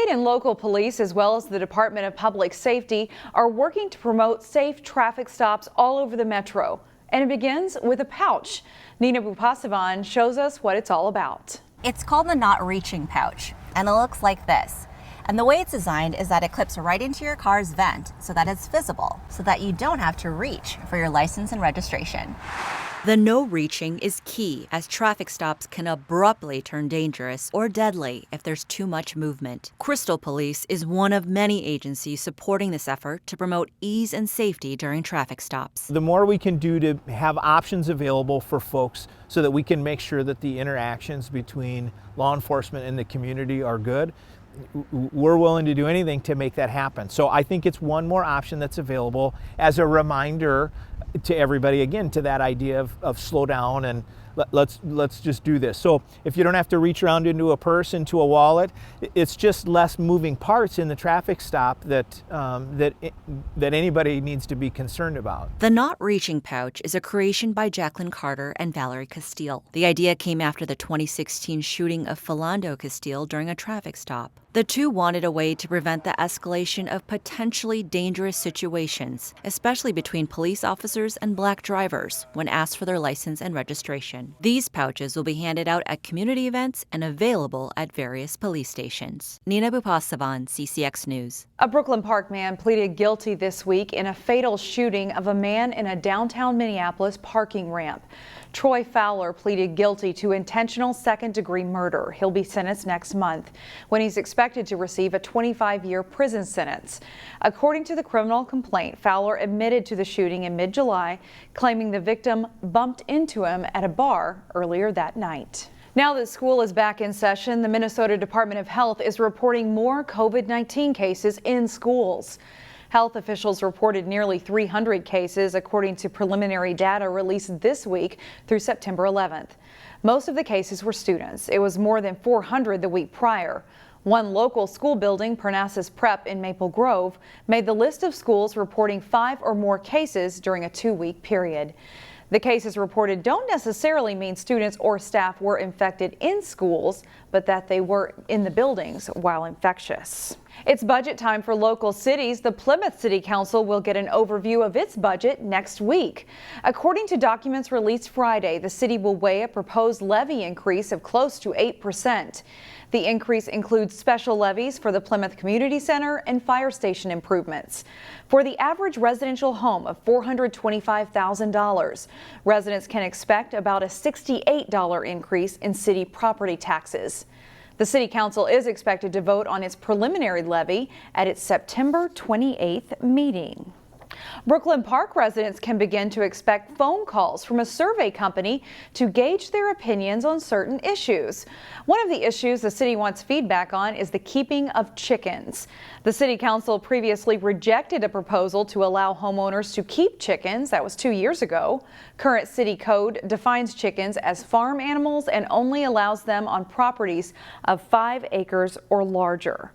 State and local police, as well as the Department of Public Safety, are working to promote safe traffic stops all over the metro. And it begins with a pouch. Nina Bupasavan shows us what it's all about. It's called the Not Reaching pouch, and it looks like this. And the way it's designed is that it clips right into your car's vent so that it's visible, so that you don't have to reach for your license and registration. The no reaching is key, as traffic stops can abruptly turn dangerous or deadly if there's too much movement. Crystal Police is one of many agencies supporting this effort to promote ease and safety during traffic stops. The more we can do to have options available for folks so that we can make sure that the interactions between law enforcement and the community are good, we're willing to do anything to make that happen. So I think it's one more option that's available as a reminder to everybody, again, to that idea of slow down and let's just do this. So if you don't have to reach around into a purse, into a wallet, it's just less moving parts in the traffic stop that anybody needs to be concerned about. The Not Reaching pouch is a creation by Jacqueline Carter and Valerie Castile. The idea came after the 2016 shooting of Philando Castile during a traffic stop. The two wanted a way to prevent the escalation of potentially dangerous situations, especially between police officers and black drivers when asked for their license and registration. These pouches will be handed out at community events and available at various police stations. Nina Bupasavan, CCX News. A Brooklyn Park man pleaded guilty this week in a fatal shooting of a man in a downtown Minneapolis parking ramp. Troy Fowler pleaded guilty to intentional second-degree murder. He'll be sentenced next month when he's expected to receive a 25-year prison sentence. According to the criminal complaint, Fowler admitted to the shooting in mid-July, claiming the victim bumped into him at a bar earlier that night. Now that school is back in session, the Minnesota Department of Health is reporting more COVID-19 cases in schools. Health officials reported nearly 300 cases, according to preliminary data released this week through September 11th. Most of the cases were students. It was more than 400 the week prior. One local school building, Parnassus Prep in Maple Grove, made the list of schools reporting 5 or more cases during a 2-week period. The cases reported don't necessarily mean students or staff were infected in schools, but that they were in the buildings while infectious. It's budget time for local cities. The Plymouth City Council will get an overview of its budget next week. According to documents released Friday, the city will weigh a proposed levy increase of close to 8%. The increase includes special levies for the Plymouth Community Center and fire station improvements. For the average residential home of $425,000, residents can expect about a $68 increase in city property taxes. The City Council is expected to vote on its preliminary levy at its September 28th meeting. Brooklyn Park residents can begin to expect phone calls from a survey company to gauge their opinions on certain issues. One of the issues the city wants feedback on is the keeping of chickens. The City Council previously rejected a proposal to allow homeowners to keep chickens. That was 2 years ago. Current city code defines chickens as farm animals and only allows them on properties of 5 acres or larger.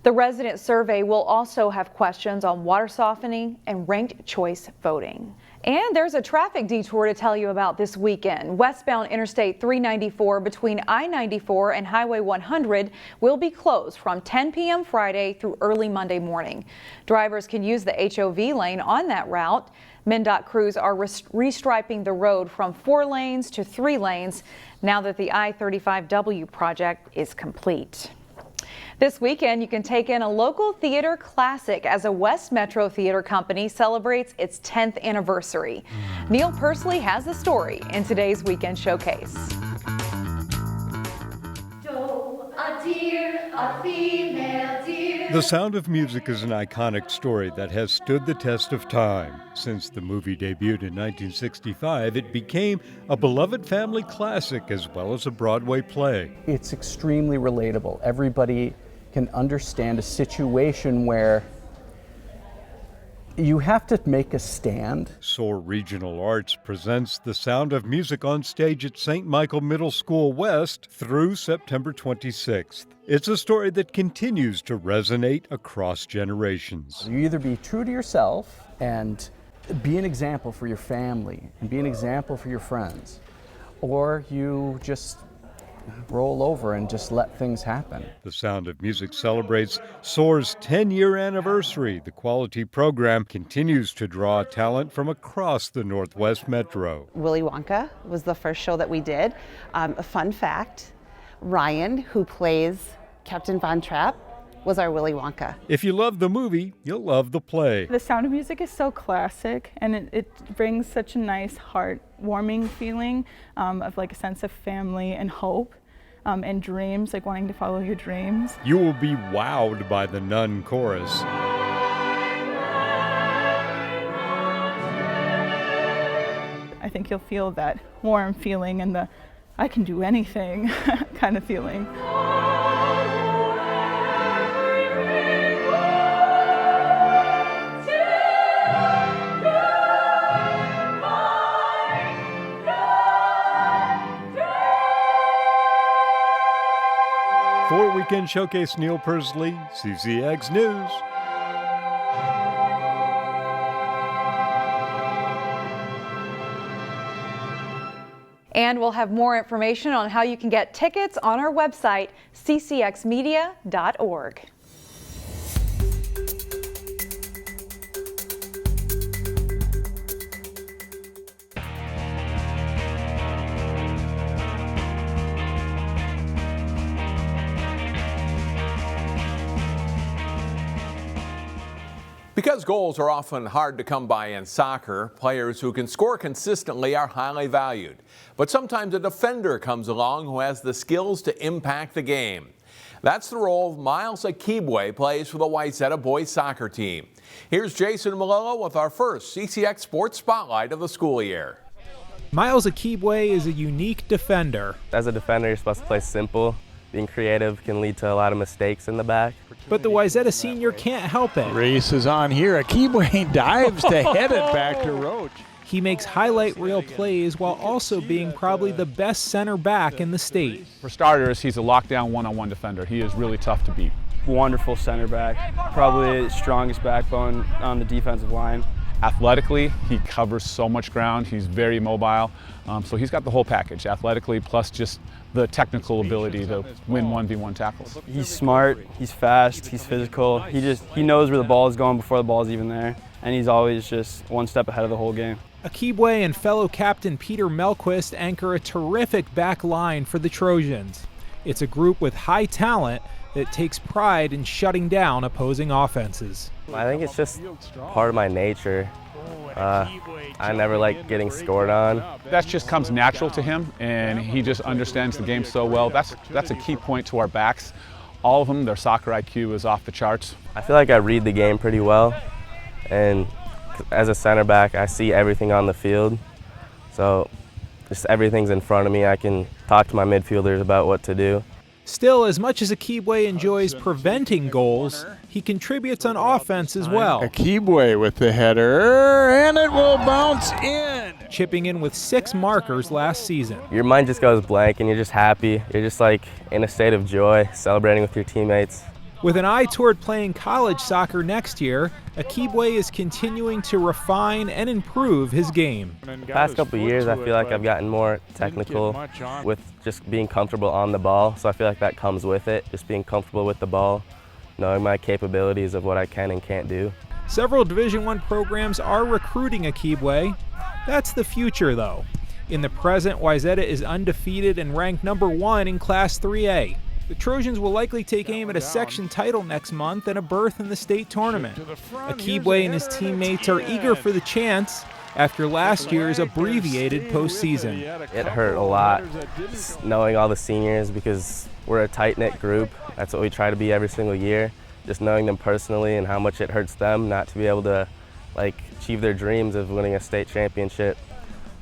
The resident survey will also have questions on water softening and ranked choice voting. And there's a traffic detour to tell you about this weekend. Westbound Interstate 394 between I-94 and Highway 100 will be closed from 10 p.m. Friday through early Monday morning. Drivers can use the HOV lane on that route. MnDOT crews are restriping the road from 4 lanes to 3 lanes now that the I-35W project is complete. This weekend, you can take in a local theater classic as a West Metro Theater Company celebrates its 10th anniversary. Neil Persley has the story in today's Weekend Showcase. A deer, a female deer. The Sound of Music is an iconic story that has stood the test of time. Since the movie debuted in 1965, it became a beloved family classic as well as a Broadway play. It's extremely relatable. Everybody can understand a situation where you have to make a stand. Soar Regional Arts presents The Sound of Music on stage at St. Michael Middle School West through September 26th. It's a story that continues to resonate across generations. You either be true to yourself and be an example for your family and be an example for your friends, or you just roll over and just let things happen. The Sound of Music celebrates Soar's 10-year anniversary. The quality program continues to draw talent from across the Northwest Metro. Willy Wonka was the first show that we did. A fun fact, Ryan, who plays Captain Von Trapp, was our Willy Wonka. If you love the movie, you'll love the play. The Sound of Music is so classic, and it brings such a nice, heartwarming feeling of like a sense of family and hope and dreams, like wanting to follow your dreams. You will be wowed by the Nun chorus. I think you'll feel that warm feeling and the I can do anything kind of feeling. For Weekend Showcase, Neil Persley, CCX News. And we'll have more information on how you can get tickets on our website, ccxmedia.org. Because goals are often hard to come by in soccer, players who can score consistently are highly valued. But sometimes a defender comes along who has the skills to impact the game. That's the role Miles Akhigbe plays for the Wayzata boys soccer team. Here's Jason Malillo with our first CCX Sports Spotlight of the school year. Miles Akhigbe is a unique defender. As a defender, you're supposed to play simple. Being creative can lead to a lot of mistakes in the back. But the Wayzata senior can't help it. Race is on here. Akhigbe dives to head it back to Roach. He makes highlight reel plays while also being probably the best center back in the state. For starters, he's a lockdown one-on-one defender. He is really tough to beat. Wonderful center back, probably the strongest backbone on the defensive line. Athletically, he covers so much ground. He's very mobile. So he's got the whole package, athletically, plus just the technical ability to win 1v1 tackles. He's smart, he's fast, he's physical. He knows where the ball is going before the ball is even there. And he's always just one step ahead of the whole game. Akhigbe and fellow captain Peter Melquist anchor a terrific back line for the Trojans. It's a group with high talent that takes pride in shutting down opposing offenses. I think it's just part of my nature. I never like getting scored on. That just comes natural to him, and he just understands the game so well. That's a key point to our backs. All of them, their soccer IQ is off the charts. I feel like I read the game pretty well, and as a center back, I see everything on the field. So just everything's in front of me. I can talk to my midfielders about what to do. Still, as much as Akhigbe enjoys preventing goals, he contributes on offense as well. Akhigbe with the header, and it will bounce in. Chipping in with 6 markers last season. Your mind just goes blank and you're just happy. You're just like in a state of joy, celebrating with your teammates. With an eye toward playing college soccer next year, Akhigbe is continuing to refine and improve his game. The past couple of years, I feel like I've gotten more technical with just being comfortable on the ball. So I feel like that comes with it, just being comfortable with the ball, knowing my capabilities of what I can and can't do. Several Division I programs are recruiting Akhigbe. That's the future, though. In the present, Wayzata is undefeated and ranked number 1 in Class 3A. The Trojans will likely take aim at a section title next month and a berth in the state tournament. Akhigbe and his teammates are eager for the chance after last year's abbreviated postseason. It hurt a lot knowing all the seniors because we're a tight-knit group. That's what we try to be every single year. Just knowing them personally and how much it hurts them not to be able to achieve their dreams of winning a state championship.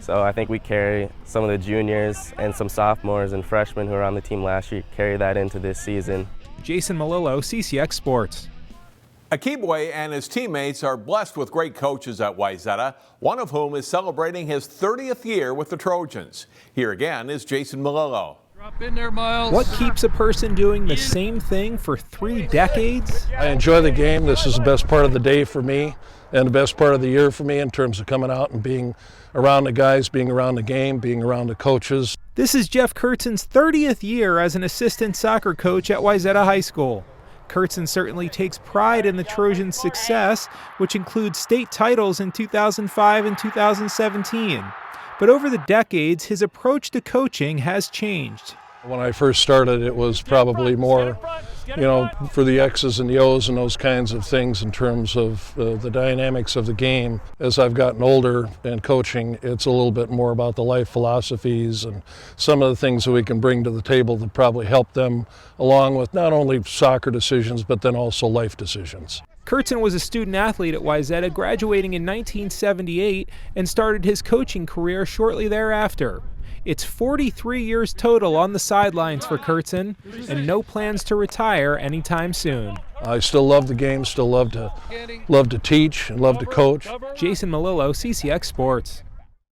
So I think we carry some of the juniors and some sophomores and freshmen who were on the team last year, carry that into this season. Jason Malillo, CCX Sports. Akhigbe and his teammates are blessed with great coaches at Wayzata, one of whom is celebrating his 30th year with the Trojans. Here again is Jason Malillo. Drop in there, Miles. What keeps a person doing the same thing for 3 decades? I enjoy the game. This is the best part of the day for me and the best part of the year for me in terms of coming out and being around the guys, being around the game, being around the coaches. This is Jeff Kurtzen's 30th year as an assistant soccer coach at Wayzata High School. Kertson certainly takes pride in the Trojans' success, which includes state titles in 2005 and 2017. But over the decades, his approach to coaching has changed. When I first started, it was probably more, for the X's and the O's and those kinds of things in terms of the dynamics of the game. As I've gotten older and coaching, it's a little bit more about the life philosophies and some of the things that we can bring to the table that probably help them along with not only soccer decisions, but then also life decisions. Kurtzen was a student athlete at Wayzata, graduating in 1978 and started his coaching career shortly thereafter. It's 43 years total on the sidelines for Kertson, and no plans to retire anytime soon. I still love the game, still love to teach and love to coach. Jason Malillo, CCX Sports.